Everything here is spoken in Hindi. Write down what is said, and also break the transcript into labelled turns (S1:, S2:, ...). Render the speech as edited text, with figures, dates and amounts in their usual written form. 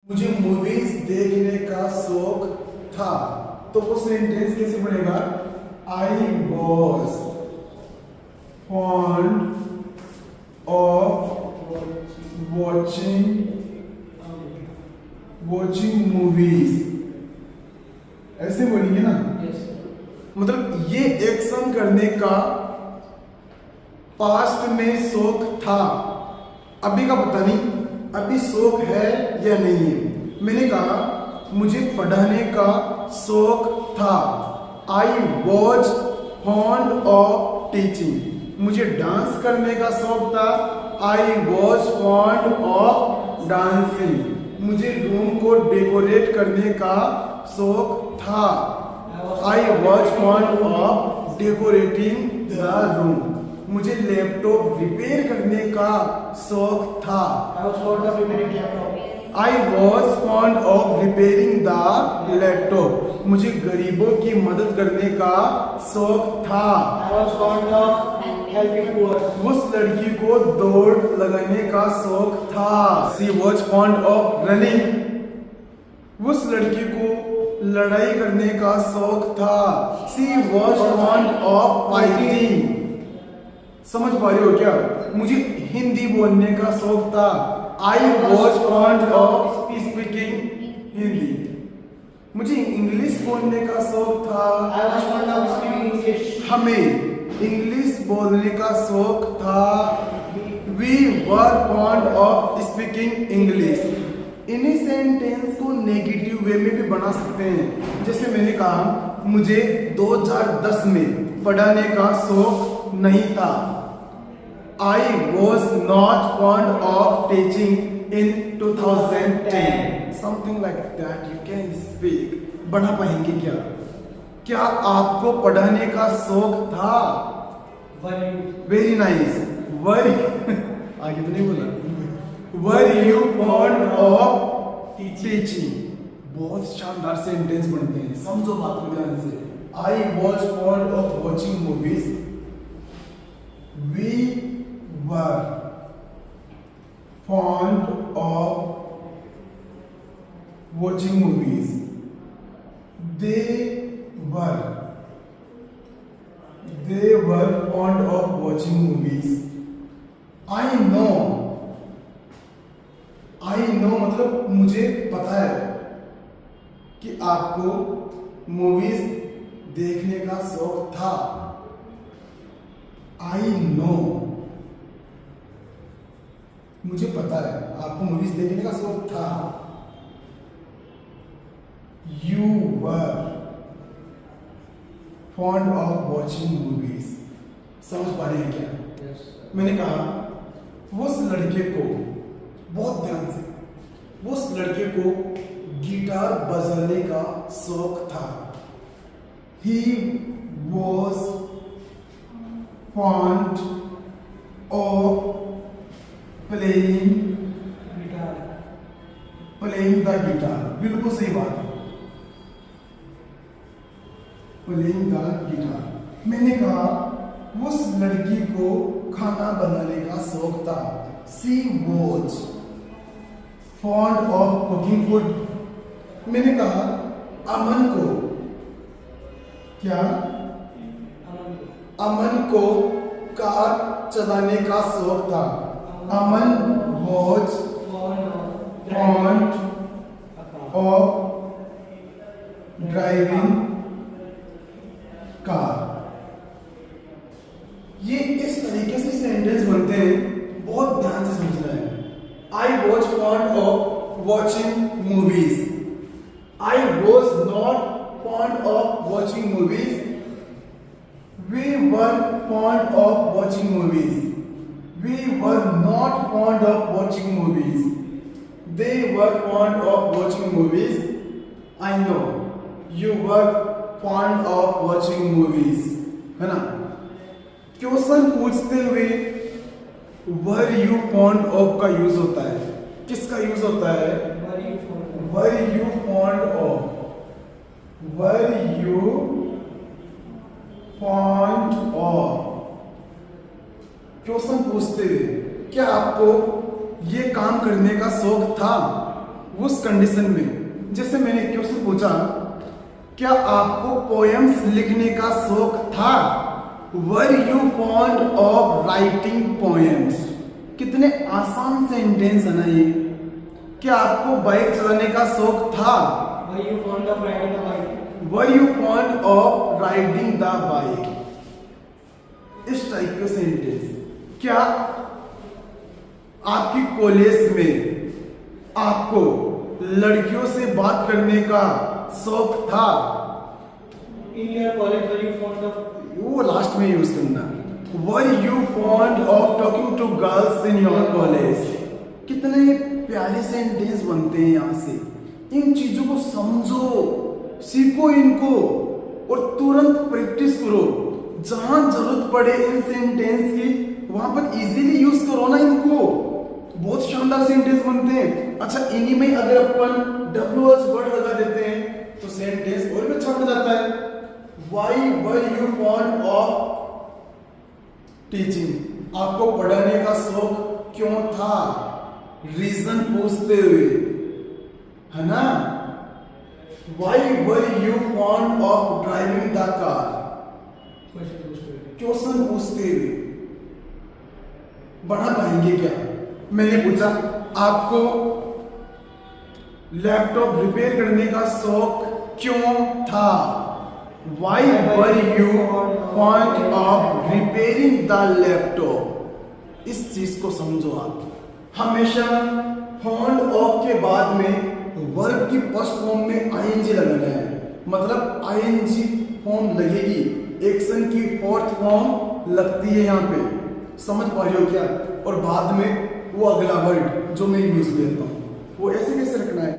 S1: मुझे मूवीज देखने का शौक था। तो वो सेंटेंस कैसे बनेगा? I was fond of watching movies, ऐसे बोलेंगे ना। मतलब ये एक्शन करने का पास्ट में शौक था, अभी का पता नहीं, अभी शौक है या नहीं है। मैंने कहा मुझे पढ़ने का शौक था। I was fond of teaching. मुझे डांस करने का शौक था। I was fond of dancing. मुझे रूम को डेकोरेट करने का शौक था। I was fond of decorating the room. मुझे लैपटॉप रिपेयर करने का शौक था। I was fond of repairing the laptop. मुझे गरीबों की मदद करने का शौक था। उस लड़की को दौड़ लगाने का शौक था। She was fond of running. उस लड़की को लड़ाई करने का शौक था। She was fond of fighting. समझ पा रहे हो क्या? मुझे हिंदी बोलने का शौक था। I was fond of speaking Hindi. मुझे इंग्लिश बोलने का शौक था। हमें इंग्लिश बोलने का शौक था। We were fond of speaking English. इन्हीं सेंटेंस को नेगेटिव वे में भी बना सकते हैं। जैसे मैंने कहा मुझे 2010 में पढ़ने का शौक नहीं था। I was not fond of teaching in 2010. Something like that you can speak. बढ़ा पाएंगे क्या? क्या आपको पढ़ने का शौक था? Very nice. Were आगे तो नहीं बोला। Were you fond of teaching? बहुत शानदार सेंटेंस बनते हैं, समझो बात को ध्यान से। I was fond of watching movies. We were fond of watching movies. They were fond of watching movies. I know मतलब मुझे पता है कि आपको मूवीज देखने का शौक था। I know मुझे पता है आपको मूवीज देखने का शौक था। You were fond of watching movies. समझ पा रहे हैं क्या? मैंने कहा उस लड़के को, बहुत ध्यान से, उस लड़के को गिटार बजाने का शौक था। He was fond of playing the guitar. बिल्कुल सही बात है, playing the guitar. मैंने कहा उस लड़की को खाना बनाने का शौक था। She was fond of cooking food. मैंने कहा अमन को, क्या? अमन को कार चलाने का शौक था। अमन was fond of driving car. ये इस तरीके से सेंटेंस बनते हैं, बहुत ध्यान से समझना है। I was fond of watching movies. I was not fond of watching movies. We were fond of watching movies. We were not fond of watching movies. They were fond of watching movies. I know you were fond of watching movies. है ना? क्वेश्चन पूछते हुए were you fond of का यूज होता है। किसका यूज होता है? were you fond of. Were you fond of. Question पूछते हुए क्या आपको ये काम करने का शौक था? उस कंडीशन में, जैसे मैंने क्वेश्चन पूछा, क्या आपको पोएम्स लिखने का शौक था? वर you fond of writing poems? कितने आसान सेंटेंस है ना ये। क्या आपको बाइक चलाने का शौक था?
S2: Were you fond of riding a bike?
S1: Were you fond of riding the bike? इस टाइप के सेंटेंस। क्या आपकी कॉलेज में आपको लड़कियों से बात करने का शौक था?
S2: In your college, were you fond of?
S1: वो लास्ट में यूज करना। Were you fond of talking to girls in your college? कितने प्यारे सेंटेंस बनते हैं यहाँ से। इन चीजों को समझो, सीखो इनको और तुरंत प्रैक्टिस करो। जहां जरूरत पड़े इन सेंटेंस की वहां पर इजीली यूज करो ना इनको। बहुत शानदार सेंटेंस बनते हैं। अच्छा, इन्हीं में अगर अपन WH वर्ड लगा देते हैं तो सेंटेंस और भी अच्छा बन जाता है। Why were you fond of teaching? आपको पढ़ाने का शौक क्यों था? रीजन पूछते हुए, है ना। Why were you fond of driving the car? Question पूछते हुए। बढ़ा पाएंगे क्या? मैंने पूछा आपको लैपटॉप रिपेयर करने का शौक क्यों था? Why were you fond of repairing the laptop? इस चीज को समझो आप। हमेशा fond of के बाद में वर्ब की फर्स्ट फॉर्म में ing लगाना है। मतलब ing फॉर्म लगेगी, एक्शन की फोर्थ फॉर्म लगती है यहाँ पे। समझ पा रहे हो क्या? और बाद में वो अगला वर्ड जो मैं यूज लेता हूँ वो ऐसे कैसे रखना है।